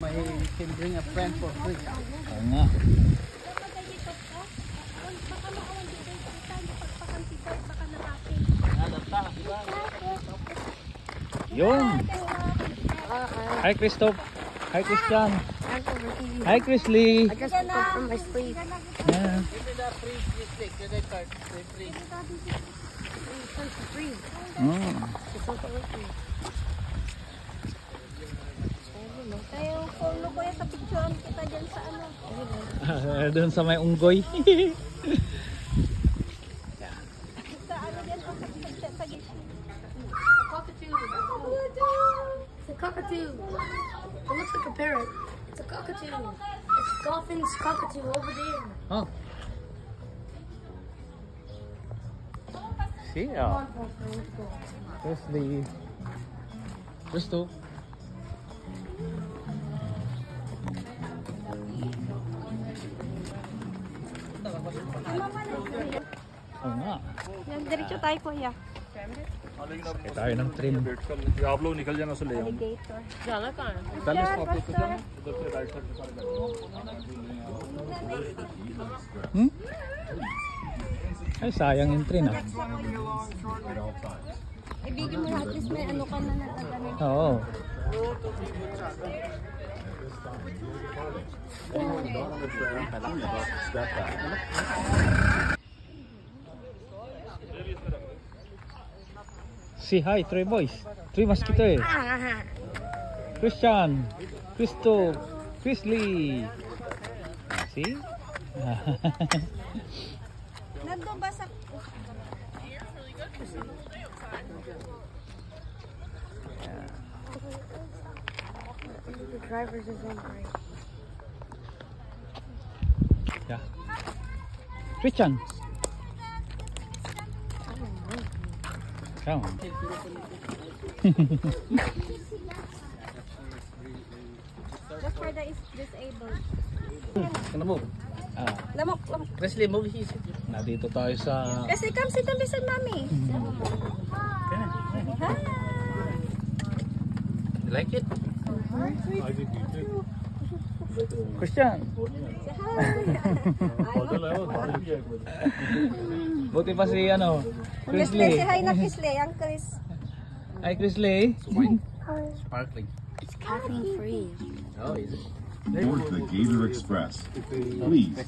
May can bring a friend for free. Oo nga. Yun. Hi Christoph. Hi Christian. Hi Chrisley. I just woke up from my sleep. Yeah. Give me the free stick, credit card, free. Free. Tayo, follow ko yan sa picture kita dyan sa ano. Doon sa may unggoy. Sa ano dyan sa gitna. It's a cockatoo. It looks like a parrot. It's a cockatoo. It's Goffin's cockatoo over there. Oh. See? Oh. There's the Christoph. Oo nga. Yan, diretso tayo kuya. Sakay tayo ng train. आप लोग निकल जाना ले Alligator. जाना कहाँ है उधर से राइट साइड पे Hmm? Ay, sayang yung train ah. Ibigin mo at least may ano ka na natagalan. Oo. Say hi, Three Boys. Three Musketeers. Christian, Christoph, Chrisley. See? Nandun ba sa... The driver's is on break. Yeah. Christian. Come on. Just for the disabled. Ano mo? Lamok, lamok. Presley, mo isip. Nandito tayo sa Kasi come sit and listen, mommy. Hi. You like it? Christian. Say hi. Buti pa si ano, Chrisley, say Chrisley. hi na Chrisley. Ang Chris. Hi Chrisley. Sparkling. It's caffeine free. Oh, is it? Board the Gator Express. Please